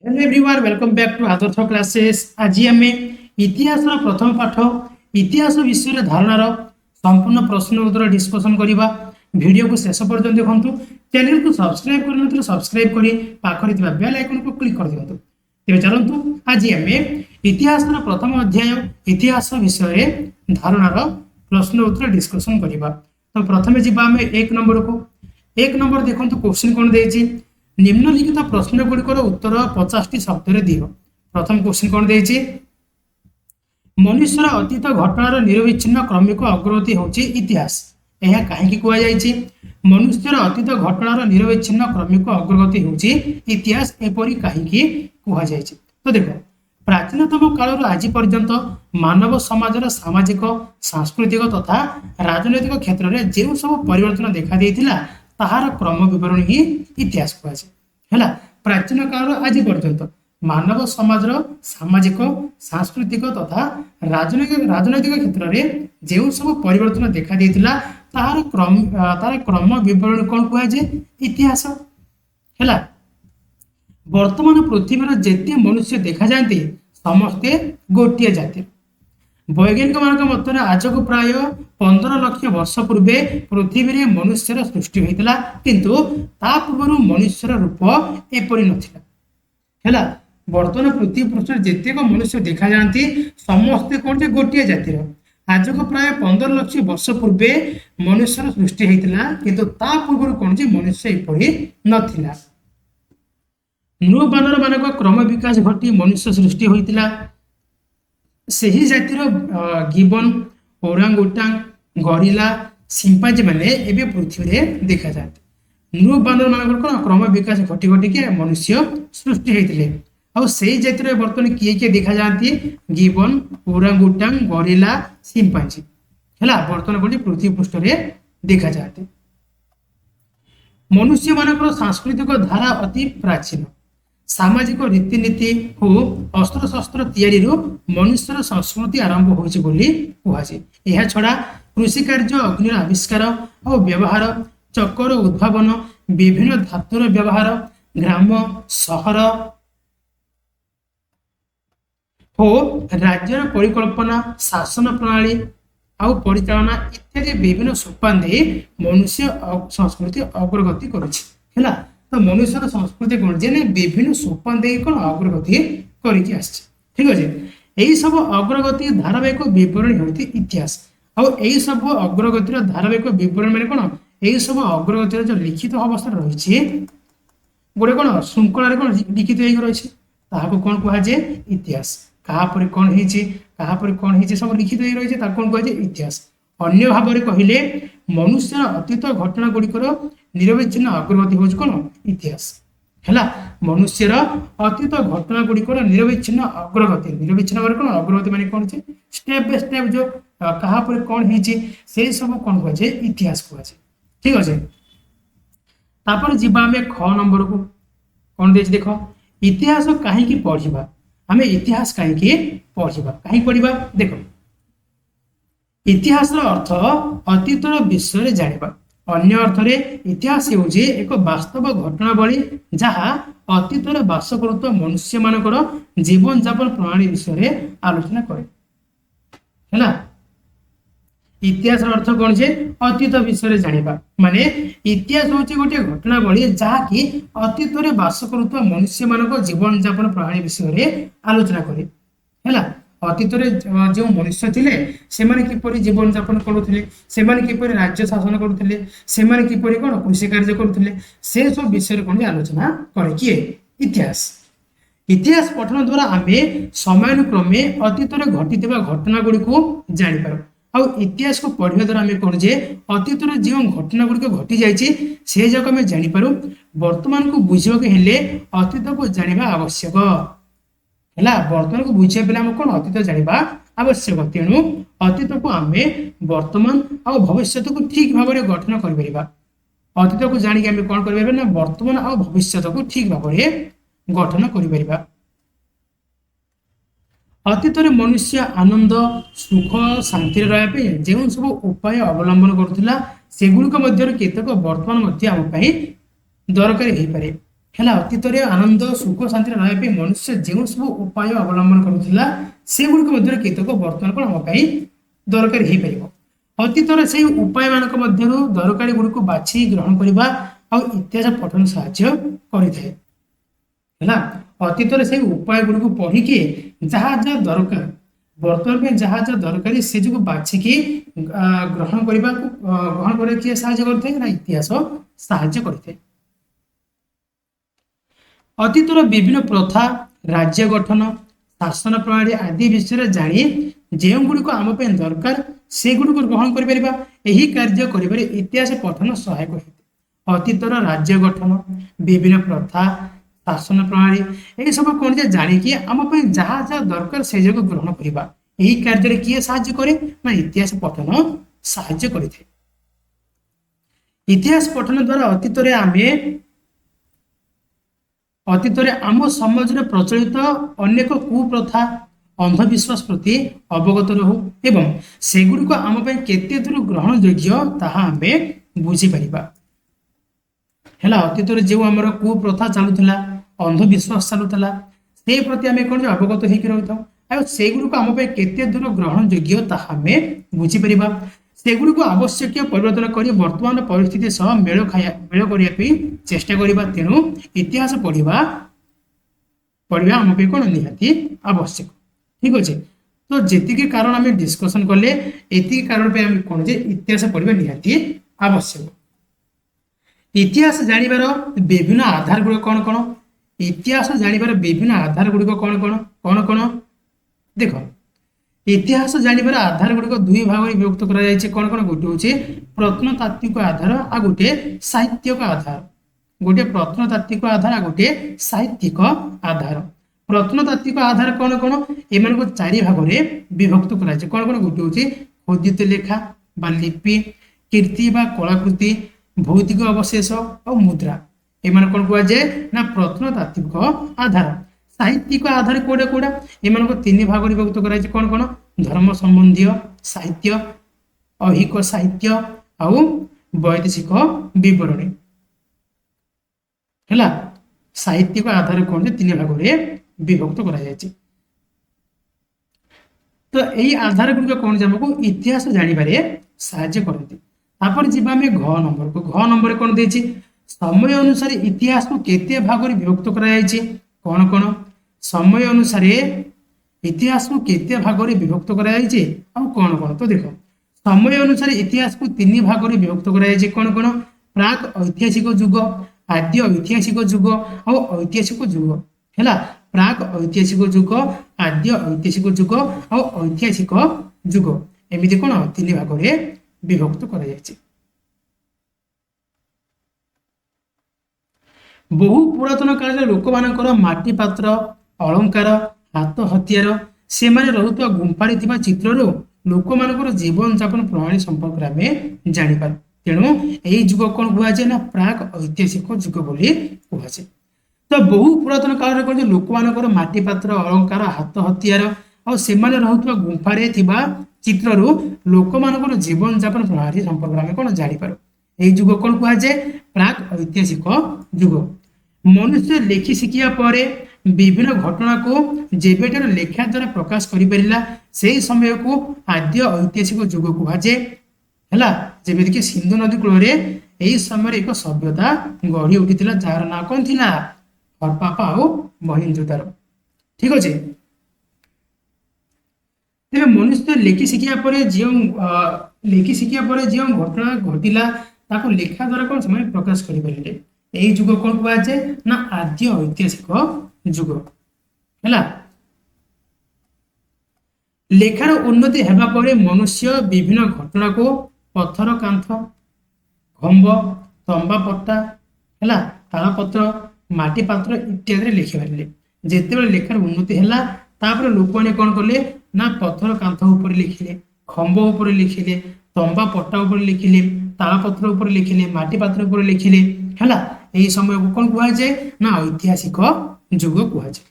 Hello everyone welcome back to Adarsh classes. आज आम इतिहास प्रथम पाठ इतिहास विषय धारणार संपूर्ण प्रश्न उत्तर डिस्कसन करवा। वीडियो को शेष पर्यंत देखु। चैनल को सब्सक्राइब कर सब्सक्राइब कर पाखरे बेल आइकन को क्लिक कर दिखाँ। तेज चलतु आज आम इतिहास प्रथम अध्याय इतिहास विषय धारणार प्रश्न उत्तर डिस्कसन करवा। तो प्रथम जावा एक नंबर को। एक नंबर देखो क्वेश्चन कौन देती निम्नलिखित प्रश्न गुड़िकर उत्तर 50 शब्द दियो। प्रथम क्वेश्चन कौन देती मनुष्यर अतीत घटनार निरविच्छिन्न क्रमिक अग्रगति होची इतिहास। यह कहीं कहुई मनुष्यर अतीत घटनार निरविच्छिन्न क्रमिक अग्रगति होची इतिहास एपरी कहीं कहुई। तो देखो प्राचीनतम काल आज पर्यंत मानव समाजर सामाजिक सांस्कृतिक तथा राजनैतिक क्षेत्र में जो सब परिवर्तन देखा देता ताहार क्रम विवरण ही इतिहास कहला। प्राचीन काल आज पर्यंत मानव समाजर सामाजिक सांस्कृतिक तथा राजनैतिक क्षेत्र में जो सब परिवर्तन देखा देता तार क्रम विवरण कौन कहुए इतिहास है। वर्तमान पृथ्वी जेते मनुष्य देखा जाती समस्ते गोटे जाति। वैज्ञानिक मान मत आज को प्राय 15 लाख वर्ष पूर्वे पृथ्वी में मनुष्यर सृष्टि होता किंतु ता पूर्व मनुष्यर रूप एपरी नथिला। वर्तमान पृथ्वी पृष्ठ जेतेक मनुष्य देखा जाती समस्ते कौन गोटे जातिर। आज को प्राय 15 लाख वर्ष पूर्वे मनुष्यर सृष्टि होता किंतु ता पूर्व कौन मनुष्य एपरी नथिला। नृ बानर मानक क्रम विकास घटी मनुष्य सृष्टि होता सही जातिर गिबन ओरांगुटांग गरिला सिंपाजी मैंने एबे पृथ्वी रे देखा जाते। नृ बानर मानक क्रम विकास घटी घटी के मनुष्य सृष्टि होते और सही जातिर बर्तमान किए किए देखा जाती गिबन ओरांगुटांग गरिला सिंपाजी है। बर्तमान कौन पृथ्वी पृष्ठ रे देखा जाते। मनुष्य मानक सांस्कृतिक धारा अति प्राचीन सामाजिक रीतिनीति और अस्त्र शस्त्र तैयारी मनुष्यर संस्कृति आरंभ होगा। छड़ा कृषि कार्य अग्नि आविष्कार और व्यवहार चक्कर उद्भावन विभिन्न धातुर व्यवहार ग्राम सहर और राज्यर परिकल्पना शासन प्रणाली और परिचालना इत्यादि विभिन्न सोपान दे मनुष्य संस्कृति अग्रगति करुला। तो मनुष्यर संस्कृति कौन जे विभिन्न सोपान दे कौन अग्रगति करके आछि। ठीक अच्छे यही सब अग्रगति धारावाहिक विवरण होती इतिहास और यही सब अग्रगतिर धारावाहिक विवरण मैंने कौन यही सब अग्रगतिर जो लिखित अवस्था रही गोटे कौन श्रृंखला कौन लिखित रही कौन कहुए इतिहास। कहापर कौन होपर कौन हो सब लिखित रही है कौन कहुए इतिहास। अन्य भाव में कहले मनुष्यर अतीत घटना गुड़िकर निरविच्छिन्न अग्रगति हूँ कौन इतिहास है। मनुष्यर अतीत घटना गुड़िकर निरविच्छिन्न अग्रगति निरविच्छिन्न कौन अग्रगति माने कौन स्टेप बाय स्टेप जो कहा पर कौन से सब कौन कहुए इतिहास कहुए। ठीक अच्छे तापर जीवा आम ख नंबर को कौन दे देख इतिहास कहीं पढ़ा आम इतिहास कहीं पढ़ा कहीं पढ़ा देख इतिहास अर्थ अतीतर विषय जाना। अन्य अर्थ इतिहास होउछि एक वास्तव घटनावली जहाँ अतीतर बास करुवा मनुष्य मानकर जीवन जापन प्रणाली विषय आलोचना करे है। इतिहास अर्थ कौन जे अतीत विषय जाना माने इतिहास होउछि गोटे घटनावली जहाँ कि अतीत बास करुवा मनुष्य मानक जीवन जापन प्रणाली विषय आलोचना करे है। अतीत जो मनुष्य थे से किपरि जीवन जापन करुले से किपरि राज्य शासन करुले से किपरि कौन कृषि कार्य करुले से सब विषय कौन आलोचना करे किए इतिहास। इतिहास पठन द्वारा आम समयानुक्रमे अतीत घटी घटना गुड़ी को जापर आउ इतिहास को पढ़ा द्वारा आम कौन जे अतीत जो घटना गुड़िक घटी जाए जाक आम जापर वर्तमान को बुझा हेले अतीत को जाना आवश्यक है। वर्तमान को बुझे पे कौन अतीत जाना आवश्यक तेणु अतीत को आम वर्तमान और भविष्य को ठीक भाव में गठन कर अतीत को जाणी आम कौन कर वर्तमान और भविष्य को ठीक भाव में गठन कर। अतीत मनुष्य आनंद सुख शांति रहा जो सब उपाय अवलंबन करुला सेगुड़िक केतक वर्तमान आम दरकार हो पारे। ହେଲା ଅତୀତରେ ଆନନ୍ଦ ସୁଖ ଶାନ୍ତିରେ ରହିବା ପାଇଁ ମନୁଷ୍ୟ ଯେଉଁ ସବୁ ଉପାୟ ଅବଲମ୍ବନ କରୁଥିଲା ସେଗୁଡ଼ିକ ମଧ୍ୟରେ କେତେକ ବର୍ତ୍ତମାନ କ'ଣ ଆମ ପାଇଁ ଦରକାରୀ ହେଇପାରିବ। ଅତୀତର ସେଇ ଉପାୟ ମାନଙ୍କ ମଧ୍ୟରୁ ଦରକାରୀ ଗୁଡ଼ିକୁ ବାଛି ଗ୍ରହଣ କରିବା ଆଉ ଇତିହାସ ପଠନ ସାହାଯ୍ୟ କରିଥାଏ। ହେଲା ଅତୀତରେ ସେଇ ଉପାୟ ଗୁଡ଼ିକୁ ପଢିକି ଯାହା ଯାହା ଦରକାର ବର୍ତ୍ତମାନ ପାଇଁ ଯାହା ଯାହା ଦରକାରୀ ସେ ଯୋଗୁଁ ବାଛିକି ଗ୍ରହଣ କରିବାକୁ କିଏ ସାହାଯ୍ୟ କରିଥାଏ ନା ଇତିହାସ ସାହାଯ୍ୟ କରିଥାଏ। ଅତୀତର ବିଭିନ୍ନ ପ୍ରଥା ରାଜ୍ୟ ଗଠନ ଶାସନ ପ୍ରଣାଳୀ ଆଦି ବିଷୟରେ ଜାଣି ଯେଉଁଗୁଡ଼ିକ ଆମ ପାଇଁ ଦରକାର ସେଗୁଡ଼ିକୁ ଗ୍ରହଣ କରିପାରିବା। ଏହି କାର୍ଯ୍ୟ କରିବାରେ ଇତିହାସ ପଠନ ସହାୟକ ହୋଇଥାଏ। ଅତୀତର ରାଜ୍ୟ ଗଠନ ବିଭିନ୍ନ ପ୍ରଥା ଶାସନ ପ୍ରଣାଳୀ ଏହି ସବୁ କଣ ଯେ ଜାଣିକି ଆମ ପାଇଁ ଯାହା ଯାହା ଦରକାର ସେ ଯୋଗୁଁ ଗ୍ରହଣ କରିବା। ଏହି କାର୍ଯ୍ୟରେ କିଏ ସାହାଯ୍ୟ କରେ ନା ଇତିହାସ ପଠନ ସାହାଯ୍ୟ କରିଥାଏ। ଇତିହାସ ପଠନ ଦ୍ୱାରା ଅତୀତରେ ଆମ ସମାଜରେ ପ୍ରଚଳିତ ଅନେକ କୁପ୍ରଥା ଅନ୍ଧବିଶ୍ୱାସ ପ୍ରତି ଅବଗତ ରହୁ ଏବଂ ସେଗୁଡ଼ିକ ଆମ ପାଇଁ କେତେ ଦୂର ଗ୍ରହଣ ଯୋଗ୍ୟ ତାହା ଆମେ ବୁଝିପାରିବା। ହେଲା ଅତୀତରେ ଯେଉଁ ଆମର କୁପ୍ରଥା ଚାଲୁଥିଲା ଅନ୍ଧବିଶ୍ୱାସ ଚାଲୁଥିଲା ସେ ପ୍ରତି ଆମେ କଣ ଅବଗତ ହେଇକି ରହିଥାଉ ଆଉ ସେଗୁଡ଼ିକୁ ଆମ ପାଇଁ କେତେ ଦୂର ଗ୍ରହଣ ଯୋଗ୍ୟ ତାହା ଆମେ ବୁଝିପାରିବା। ସେଗୁଡ଼ିକୁ ଆବଶ୍ୟକୀୟ ପରିବର୍ତ୍ତନ କରି ବର୍ତ୍ତମାନ ପରିସ୍ଥିତି ସହ ମେଳ କରିବା ପାଇଁ ଚେଷ୍ଟା କରିବା। ତେଣୁ ଇତିହାସ ପଢିବା ଆମ ପାଇଁ କଣ ନିହାତି ଆବଶ୍ୟକ। ଠିକ ଅଛି ତ ଯେତିକି କାରଣ ଆମେ ଡିସ୍କସନ କଲେ ଏତିକି କାରଣ ପାଇଁ ଆମେ କଣ ଯେ ଇତିହାସ ପଢିବା ନିହାତି ଆବଶ୍ୟକ। ଇତିହାସ ଜାଣିବାର ବିଭିନ୍ନ ଆଧାର ଗୁଡ଼ିକ କଣ କଣ? ଇତିହାସ ଜାଣିବାର ବିଭିନ୍ନ ଆଧାର ଗୁଡ଼ିକ କଣ କଣ ଦେଖ ଇତିହାସ ଜାଣିବାର ଆଧାର ଗୁଡ଼ିକ ଦୁଇ ଭାଗରେ ବିଭକ୍ତ କରାଯାଇଛି। କଣ କଣ? ଗୋଟେ ହଉଛି ପ୍ରତ୍ନତାତ୍ତ୍ୱିକ ଆଧାର ଆଉ ଗୋଟେ ସାହିତ୍ୟିକ ଆଧାର। ଗୋଟେ ପ୍ରତ୍ନତାତ୍ତ୍ୱିକ ଆଧାର ଆଉ ଗୋଟେ ସାହିତ୍ୟିକ ଆଧାର। ପ୍ରତ୍ନତାତ୍ତ୍ୱିକ ଆଧାର କଣ କଣ? ଏମାନଙ୍କୁ ଚାରି ଭାଗରେ ବିଭକ୍ତ କରାଯାଇଛି। କଣ କଣ? ଗୋଟେ ହଉଛି ଖୋଦିତ ଲେଖା ବା ଲିପି କୀର୍ତ୍ତି ବା କଳାକୃତି ଭୌତିକ ଅବଶେଷ ଆଉ ମୁଦ୍ରା। ଏମାନେ କଣ କୁହାଯାଏ ନା ପ୍ରତ୍ନତାତ୍ତ୍ୱିକ ଆଧାର। ସାହିତ୍ୟିକ ଆଧାର କୋଉଟା ଏମାନଙ୍କୁ ତିନି ଭାଗରେ ବିଭକ୍ତ କରାଯାଇଛି। କଣ କଣ? ଧର୍ମ ସମ୍ବନ୍ଧୀୟ ସାହିତ୍ୟ ଐହିକ ସାହିତ୍ୟ ଆଉ ବୈଦେଶିକ ବିବରଣୀ। ହେଲା ସାହିତ୍ୟିକ ଆଧାର କଣ ଯେ ତିନି ଭାଗରେ ବିଭକ୍ତ କରାଯାଇଛି। ତ ଏଇ ଆଧାର ଗୁଡ଼ିକ କଣ ଯେ ଆମକୁ ଇତିହାସ ଜାଣିବାରେ ସାହାଯ୍ୟ କରନ୍ତି। ତାପରେ ଯିବା ଆମେ ଘ ନମ୍ବରକୁ। ଘ ନମ୍ବର କଣ ଦେଇଛି? ସମୟ ଅନୁସାରେ ଇତିହାସକୁ କେତେ ଭାଗରେ ବିଭକ୍ତ କରାଯାଇଛି? କଣ କଣ? ସମୟ ଅନୁସାରେ ଇତିହାସକୁ କେତେ ଭାଗରେ ବିଭକ୍ତ କରାଯାଇଛି ଆଉ କଣ କଣ? ତ ଦେଖ ସମୟ ଅନୁସାରେ ଇତିହାସକୁ ତିନି ଭାଗରେ ବିଭକ୍ତ କରାଯାଇଛି। କଣ କଣ? ପ୍ରାକ୍ ଐତିହାସିକ ଯୁଗ ଆଦ୍ୟ ଐତିହାସିକ ଯୁଗ ଆଉ ଐତିହାସିକ ଯୁଗ। ହେଲା ପ୍ରାକ୍ ଐତିହାସିକ ଯୁଗ ଆଦ୍ୟ ଐତିହାସିକ ଯୁଗ ଆଉ ଐତିହାସିକ ଯୁଗ ଏମିତି କଣ ତିନି ଭାଗରେ ବିଭକ୍ତ କରାଯାଇଛି। ବହୁ ପୁରାତନ କାଳରେ ଲୋକମାନଙ୍କର ମାଟି ପାତ୍ର ଅଳଙ୍କାର ହାତ ହତିଆର ସେମାନେ ରହୁଥିବା ଗୁମ୍ଫାରେ ଥିବା ଚିତ୍ରରୁ ଲୋକମାନଙ୍କର ଜୀବନ ଯାପନ ପ୍ରଣାଳୀ ସମ୍ପର୍କରେ ଆମେ ଜାଣିପାରୁ। ତେଣୁ ଏହି ଯୁଗ କଣ କୁହାଯାଏ ନା ପ୍ରାକ୍ ଐତିହାସିକ ଯୁଗ ବୋଲି କୁହାଯାଏ। ତ ବହୁ ପୁରାତନ କାଳରେ କଣ ଲୋକମାନଙ୍କର ମାଟି ପାତ୍ର ଅଳଙ୍କାର ହାତ ହତିଆର ଆଉ ସେମାନେ ରହୁଥିବା ଗୁମ୍ଫାରେ ଥିବା ଚିତ୍ରରୁ ଲୋକମାନଙ୍କର ଜୀବନ ଯାପନ ପ୍ରଣାଳୀ ସମ୍ପର୍କରେ ଆମେ କଣ ଜାଣିପାରୁ। ଏହି ଯୁଗ କଣ କୁହାଯାଏ? ପ୍ରାକ୍ ଐତିହାସିକ ଯୁଗ। ମନୁଷ୍ୟ ଲେଖି ଶିଖିବା ପରେ ବିଭିନ୍ନ ଘଟଣାକୁ ଯେବେଠାରୁ ଲେଖା ଦ୍ୱାରା ପ୍ରକାଶ କରିପାରିଲା ସେହି ସମୟକୁ ଆଦ୍ୟ ଐତିହାସିକ ଯୁଗ କୁହାଯାଏ। ହେଲା ଯେମିତିକି ସିନ୍ଧୁ ନଦୀ କୂଳରେ ଏହି ସମୟରେ ଏକ ସଭ୍ୟତା ଗଢି ଉଠିଥିଲା ଯାହାର ନାଁ କଣ ଥିଲା? ହରପ୍ପା ଆଉ ମହେଞ୍ଜୋଦାରୋ। ଠିକ ଅଛି ତେବେ ମନୁଷ୍ୟ ଲେଖି ଶିଖିବା ପରେ ଯେଉଁ ଘଟଣା ଘଟିଲା ତାକୁ ଲେଖା ଦ୍ୱାରା କଣ ସେମାନେ ପ୍ରକାଶ କରିପାରିଲେ। ଏହି ଯୁଗ କଣ କୁହାଯାଏ ନା ଆଦ୍ୟ ଐତିହାସିକ ଯୁଗ। ହେଲା ଲେଖାର ଉନ୍ନତି ହେବା ପରେ ମନୁଷ୍ୟ ବିଭିନ୍ନ ଘଟଣାକୁ ପଥର କାନ୍ଥ ଖମ୍ବ ତମ୍ବା ପଟ୍ଟା ହେଲା ତାଳପତ୍ର ମାଟି ପାତ୍ର ଇତ୍ୟାଦିରେ ଲେଖିପାରିଲେ। ଯେତେବେଳେ ଲେଖାର ଉନ୍ନତି ହେଲା ତାପରେ ଲୋକମାନେ କଣ କଲେ ନା ପଥର କାନ୍ଥ ଉପରେ ଲେଖିଲେ ଖମ୍ବ ଉପରେ ଲେଖିଲେ ତମ୍ବା ପଟ୍ଟା ଉପରେ ଲେଖିଲେ ତାଳପତ୍ର ଉପରେ ଲେଖିଲେ ମାଟି ପାତ୍ର ଉପରେ ଲେଖିଲେ। ହେଲା ଏହି ସମୟକୁ କଣ କୁହାଯାଏ ନା ଐତିହାସିକ ଯୁଗ କୁହାଯାଏ।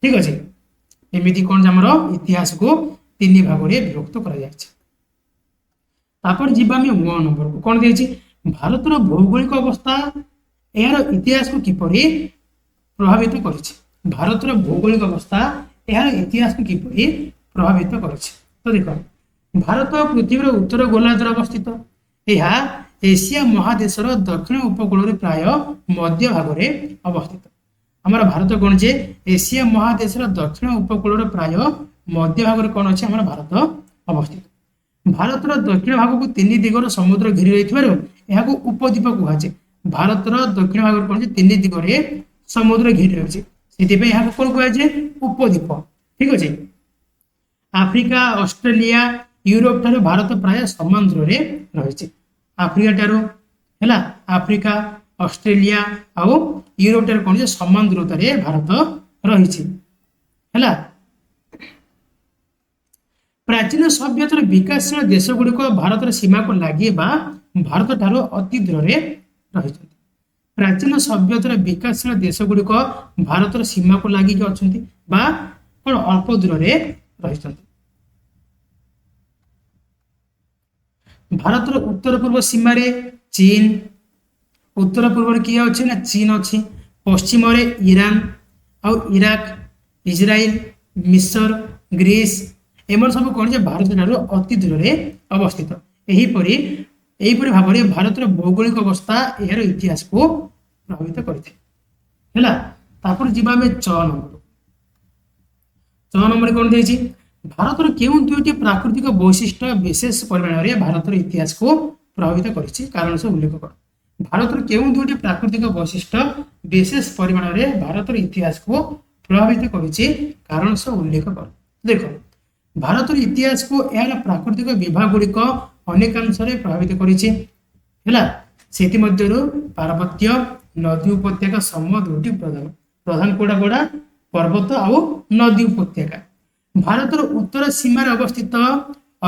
ଠିକ ଅଛି ଏମିତି କଣ ଆମର ଇତିହାସକୁ ତିନି ଭାଗରେ ବିଭକ୍ତ କରାଯାଇଛି। ତାପରେ ଯିବା ଆମେ ମ ନମ୍ବରକୁ। କଣ ଦେଇଛି? ଭାରତର ଭୌଗୋଳିକ ଅବସ୍ଥା ଏହାର ଇତିହାସକୁ କିପରି ପ୍ରଭାବିତ କରିଛି? ଭାରତର ଭୌଗୋଳିକ ଅବସ୍ଥା ଏହାର ଇତିହାସକୁ କିପରି ପ୍ରଭାବିତ କରିଛି? ତ ଦେଖ, ଭାରତ ପୃଥିବୀର ଉତ୍ତର ଗୋଲାର୍ଦ୍ଧରେ ଅବସ୍ଥିତ। ଏହା ଏସିଆ ମହାଦେଶର ଦକ୍ଷିଣ ଉପକୂଳରେ ପ୍ରାୟ ମଧ୍ୟ ଭାଗରେ ଅବସ୍ଥିତ। ଆମର ଭାରତ କଣ ଯେ ଏସିଆ ମହାଦେଶର ଦକ୍ଷିଣ ଉପକୂଳର ପ୍ରାୟ ମଧ୍ୟ ଭାଗରେ କଣ ଅଛି? ଆମର ଭାରତ ଅବସ୍ଥିତ। ଭାରତର ଦକ୍ଷିଣ ଭାଗକୁ ତିନି ଦିଗର ସମୁଦ୍ର ଘେରି ରହିଥିବାରୁ ଏହାକୁ ଉପଦ୍ୱୀପ କୁହାଯାଏ। ଭାରତର ଦକ୍ଷିଣ ଭାଗରେ କଣ ଯେ ତିନି ଦିଗରେ ସମୁଦ୍ର ଘେରି ରହିଛି, ସେଥିପାଇଁ ଏହାକୁ କଣ କୁହାଯାଏ? ଉପଦ୍ୱୀପ। ଠିକ ଅଛି। ଆଫ୍ରିକା, ଅଷ୍ଟ୍ରେଲିଆ, ୟୁରୋପ ଠାରୁ ଭାରତ ପ୍ରାୟ ସମାନ ଦୂରରେ ରହିଛି। ଆଫ୍ରିକା ଠାରୁ ହେଲା, ଆଫ୍ରିକା, ଅଷ୍ଟ୍ରେଲିଆ ଆଉ ୟୁରୋପ ଠାରୁ କଣ ଯେ ସମାନ ଦୂରତାରେ ଭାରତ ରହିଛି। ହେଲା, ପ୍ରାଚୀନ ସଭ୍ୟତାର ବିକାଶଶୀଳ ଦେଶ ଗୁଡିକ ଭାରତର ସୀମାକୁ ଲାଗି ବା ଭାରତ ଠାରୁ ଅତି ଦୂରରେ ରହିଛନ୍ତି। ପ୍ରାଚୀନ ସଭ୍ୟତାର ବିକାଶଶୀଳ ଦେଶ ଗୁଡିକ ଭାରତର ସୀମାକୁ ଲାଗିକି ଅଛନ୍ତି ବା କଣ ଅଳ୍ପ ଦୂରରେ ରହିଛନ୍ତି। ଭାରତର ଉତ୍ତର ପୂର୍ବ ସୀମାରେ ଚୀନ, ଉତ୍ତର ପୂର୍ବରେ କିଏ ଅଛି ନା ଚୀନ ଅଛି। ପଶ୍ଚିମରେ ଇରାନ ଆଉ ଇରାକ, ଇସ୍ରାଏଲ, ମିଶର, ଗ୍ରୀସ ଏମାନେ ସବୁ କଣ ଯେ ଭାରତ ଠାରୁ ଅତି ଦୂରରେ ଅବସ୍ଥିତ। ଏହିପରି ଭାବରେ ଭାରତର ଭୌଗୋଳିକ ଅବସ୍ଥା ଏହାର ଇତିହାସକୁ ପ୍ରଭାବିତ କରିଥାଏ। ହେଲା, ତାପରେ ଯିବା ଆମେ ଚ ନମ୍ବର କଣ ଦେଇଛି? ଭାରତର କେଉଁ ଦୁଇଟି ପ୍ରାକୃତିକ ବୈଶିଷ୍ଟ୍ୟ ବିଶେଷ ପରିମାଣରେ ଭାରତର ଇତିହାସକୁ ପ୍ରଭାବିତ କରିଛି? କାରଣ ସେ ଉଲ୍ଲେଖ କର। ଭାରତର କେଉଁ ଦୁଇଟି ପ୍ରାକୃତିକ ବୈଶିଷ୍ଟ୍ୟ ବିଶେଷ ପରିମାଣରେ ଭାରତର ଇତିହାସକୁ ପ୍ରଭାବିତ କରିଛି? କାରଣ ସେ ଉଲ୍ଲେଖ କର। ଦେଖ, ଭାରତର ଇତିହାସକୁ ଏହାର ପ୍ରାକୃତିକ ବିଭାଗ ଗୁଡିକ ଅନେକାଂଶରେ ପ୍ରଭାବିତ କରିଛି। ହେଲା, ସେଥିମଧ୍ୟରୁ ପାର୍ବତ୍ୟ, ନଦୀ ଉପତ୍ୟକା ସମୂହ ଦୁଇଟି ପ୍ରଧାନ କୋଉଟା ପର୍ବତ ଆଉ ନଦୀ ଉପତ୍ୟକା। ଭାରତର ଉତ୍ତର ସୀମାରେ ଅବସ୍ଥିତ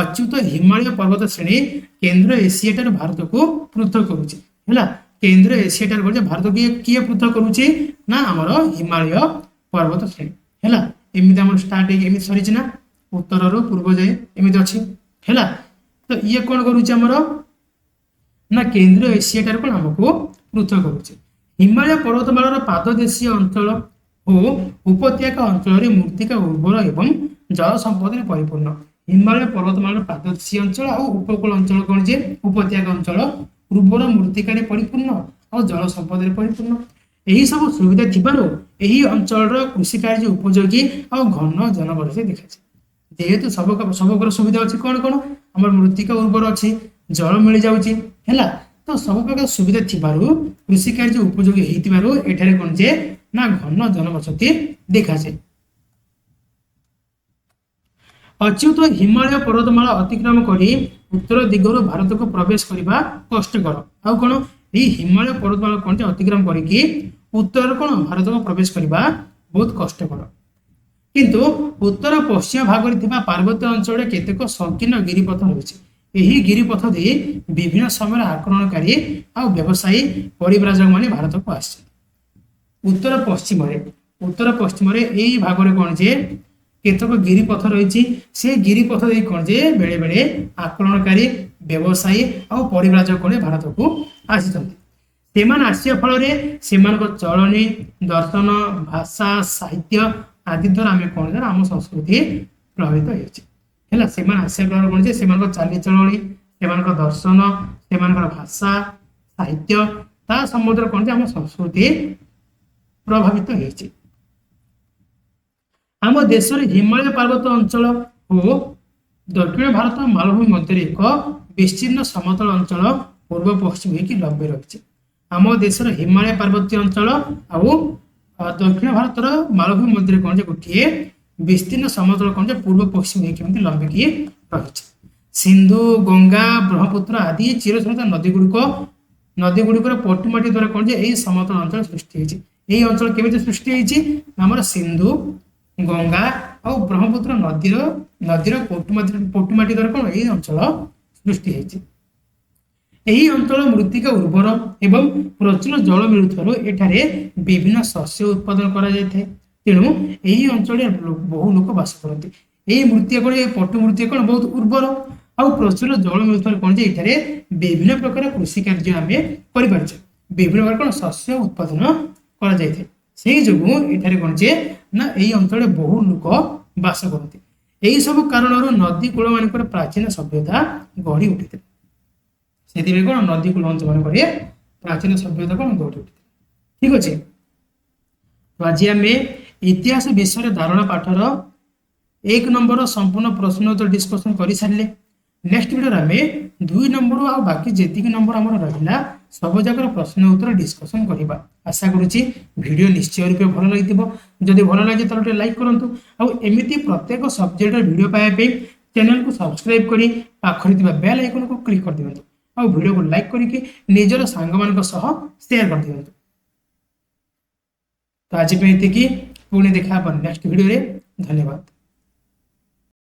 ଅଚ୍ୟୁତ ହିମାଳୟ ପର୍ବତ ଶ୍ରେଣୀ କେନ୍ଦ୍ର ଏସିଆ ଠାରୁ ଭାରତକୁ ପୃଥକ କରୁଛି। ହେଲା, କେନ୍ଦ୍ର ଏସିଆ ଠାରୁ ଭାରତକୁ କିଏ ପୃଥକ କରୁଛି? ନା ଆମର ହିମାଳୟ ପର୍ବତ ଶ୍ରେଣୀ। ହେଲା, ଏମିତି ଆମର ଷ୍ଟାର୍ଟ ହେଇକି ଏମିତି ସରିଛି ନା, ଉତ୍ତରରୁ ପୂର୍ବ ଯାଏ ଏମିତି ଅଛି। ହେଲା, ତ ଇଏ କଣ କରୁଛି ଆମର ନା କେନ୍ଦ୍ର ଏସିଆ ଠାରୁ କଣ ଆମକୁ ପୃଥକ କରୁଛି। ହିମାଳୟ ପର୍ବତମାଳାର ପାଦଦେଶୀୟ ଅଞ୍ଚଳ ଓ ଉପତ୍ୟକା ଅଞ୍ଚଳରେ ମୃତ୍ତିକା ଉର୍ବର ଏବଂ ଜଳ ସମ୍ପଦରେ ପରିପୂର୍ଣ୍ଣ। ହିମାଳୟ ପର୍ବତମାଳାର ପାଦଦେଶୀୟ ଅଞ୍ଚଳ ଆଉ ଉପକୂଳ ଅଞ୍ଚଳ କଣ ଯେ ଉପତ୍ୟକା ଅଞ୍ଚଳ ଉର୍ବର ମୃତ୍ତିକାରେ ପରିପୂର୍ଣ୍ଣ ଆଉ ଜଳ ସମ୍ପଦରେ ପରିପୂର୍ଣ୍ଣ। ଏହି ସବୁ ସୁବିଧା ଥିବାରୁ ଏହି ଅଞ୍ଚଳର କୃଷି କାର୍ଯ୍ୟ ଉପଯୋଗୀ ଆଉ ଘନ ଜନବସତି ଦେଖାଯାଏ। ଯେହେତୁ ସବୁଙ୍କର ସୁବିଧା ଅଛି, କଣ କଣ ଆମର ମୃତ୍ତିକା ଉର୍ବର ଅଛି, ଜଳ ମିଳିଯାଉଛି। ହେଲା, ତ ସବୁ ପ୍ରକାର ସୁବିଧା ଥିବାରୁ କୃଷି କାର୍ଯ୍ୟ ଉପଯୋଗୀ ହେଇଥିବାରୁ ଏଠାରେ କଣ ଯେ ନା ଘନ ଜନବସତି ଦେଖାଯାଏ। ଅଚ୍ୟୁତ ହିମାଳୟ ପର୍ବତମାଳା ଅତିକ୍ରମ କରି ଉତ୍ତର ଦିଗରୁ ଭାରତକୁ ପ୍ରବେଶ କରିବା କଷ୍ଟକର। ଆଉ କଣ ଏହି ହିମାଳୟ ପର୍ବତମାଳା କଣ ଅତିକ୍ରମ କରିକି ଉତ୍ତର କଣ ଭାରତକୁ ପ୍ରବେଶ କରିବା ବହୁତ କଷ୍ଟକର। କିନ୍ତୁ ଉତ୍ତର ପଶ୍ଚିମ ଭାଗରେ ଥିବା ପାର୍ବତ୍ୟ ଅଞ୍ଚଳରେ କେତେକ ସଂକୀର୍ଣ୍ଣ ଗିରିପଥ ରହିଛି। ଏହି ଗିରିପଥ ଦେଇ ବିଭିନ୍ନ ସମୟରେ ଆକ୍ରମଣକାରୀ ଆଉ ବ୍ୟବସାୟୀ ପରିବ୍ରାଜକ ମାନେ ଭାରତକୁ ଆସିଛନ୍ତି। ଉତ୍ତର ପଶ୍ଚିମରେ ଏଇ ଭାଗରେ କଣ ଯେ କେତେକ ଗିରିପଥ ରହିଛି। ସେ ଗିରିପଥ ଦେଇ କଣ ଯେ ବେଳେ ବେଳେ ଆକ୍ରମଣକାରୀ ବ୍ୟବସାୟୀ ଆଉ ପରିବ୍ରାଜକ ମାନେ ଭାରତକୁ ଆସିଛନ୍ତି। ସେମାନେ ଆସିବା ଫଳରେ ସେମାନଙ୍କ ଚଳଣି, ଦର୍ଶନ, ଭାଷା, ସାହିତ୍ୟ ଆଦି ଦ୍ୱାରା ଆମେ କଣ ଆମ ସଂସ୍କୃତି ପ୍ରଭାବିତ ହେଉଛି। ହେଲା, ସେମାନେ ଆସିବା ଫଳରେ କଣ ଯେ ସେମାନଙ୍କ ଚାଲିଚଳଣି, ସେମାନଙ୍କ ଦର୍ଶନ, ସେମାନଙ୍କର ଭାଷା, ସାହିତ୍ୟ ତା ସମ୍ବନ୍ଧରେ କଣ ଯେ ଆମ ସଂସ୍କୃତି ପ୍ରଭାବିତ ହେଇଛି। ଆମ ଦେଶରେ ହିମାଳୟ ପାର୍ବତ ଅଞ୍ଚଳ ଓ ଦକ୍ଷିଣ ଭାରତ ମାଳଭୂମି ମଧ୍ୟରେ ଏକ ବିସ୍ତୀର୍ଣ୍ଣ ସମତଳ ଅଞ୍ଚଳ ପୂର୍ବ ପଶ୍ଚିମ ହେଇକି ଲମ୍ବି ରହିଛି। ଆମ ଦେଶର ହିମାଳୟ ପାର୍ବତ୍ୟ ଅଞ୍ଚଳ ଆଉ ଦକ୍ଷିଣ ଭାରତର ମାଳଭୂମି ମଧ୍ୟରେ କଣ ଯେ ଗୋଟିଏ ବିସ୍ତୀର୍ଣ୍ଣ ସମତଳ କଣ ଯେ ପୂର୍ବ ପଶ୍ଚିମ ହେଇକି ଏମିତି ଲମ୍ବିକି ରହିଛି। ସିନ୍ଧୁ, ଗଙ୍ଗା, ବ୍ରହ୍ମପୁତ୍ର ଆଦି ଚିରସ୍ରୋତ ନଦୀଗୁଡ଼ିକର ପଟୁମାଟି ଦ୍ୱାରା କଣ ଯେ ଏହି ସମତଳ ଅଞ୍ଚଳ ସୃଷ୍ଟି ହେଇଛି। ଏହି ଅଞ୍ଚଳ କେମିତି ସୃଷ୍ଟି ହେଇଛି? ଆମର ସିନ୍ଧୁ, ଗଙ୍ଗା ଆଉ ବ୍ରହ୍ମପୁତ୍ର ନଦୀର ପଟୁମାଟି ଦ୍ୱାରା କଣ ଏହି ଅଞ୍ଚଳ ସୃଷ୍ଟି ହେଇଛି। ଏହି ଅଞ୍ଚଳ ମୃତ୍ତିକା ଉର୍ବର ଏବଂ ପ୍ରଚୁର ଜଳ ମିଳୁଥିବାରୁ ଏଠାରେ ବିଭିନ୍ନ ଶସ୍ୟ ଉତ୍ପାଦନ କରାଯାଇଥାଏ। ତେଣୁ ଏହି ଅଞ୍ଚଳରେ ବହୁ ଲୋକ ବାସ କରନ୍ତି। ଏହି ମୃତ୍ତିକା କଣ ପଟୁ ମୃତ୍ତିକା କଣ ବହୁତ ଉର୍ବର ଆଉ ପ୍ରଚୁର ଜଳ ମିଳୁଥିବାରୁ କଣ ଯେ ଏଠାରେ ବିଭିନ୍ନ ପ୍ରକାର କୃଷି କାର୍ଯ୍ୟ ଆମେ କରିପାରୁଛେ। ବିଭିନ୍ନ ପ୍ରକାର କଣ ଶସ୍ୟ ଉତ୍ପାଦନ କରାଯାଇଥାଏ। सेही जोगु एठारे कोन जे ना एई अंचल बहु लोक बास करती एही सब कारणरू नदी कूल मानकर प्राचीन सभ्यता गढ़ी उठिथिला सेति कोन नदी कूल अंचल मानकर प्राचीन सभ्यता कोन गढ़ी उठिथिला ठीक अछि तो आज आम इतिहास विषय धारणा पाठर 1 नंबर संपूर्ण प्रश्न उत्तर डिस्कशन कर सारे नेक्स्ट वीडियो आम 2 नंबर आ बाकी जी नंबर आम रहा सब जगह प्रश्न उत्तर डिस्कशन करवा आशा करुच्ची वीडियो निश्चय रूप भल लगी जदि भल लगे तो लाइक करूँ आमती प्रत्येक सब्जेक्ट वीडियो पाइबा चैनल को सब्सक्राइब कर पाखरी बेल आइकन को क्लिक कर दिखाँ और वीडियो को लाइक करके निजर सांग मान शेयर कर दिखाँ तो आज पुणी देखा नेक्स्ट वीडियो रे धन्यवाद।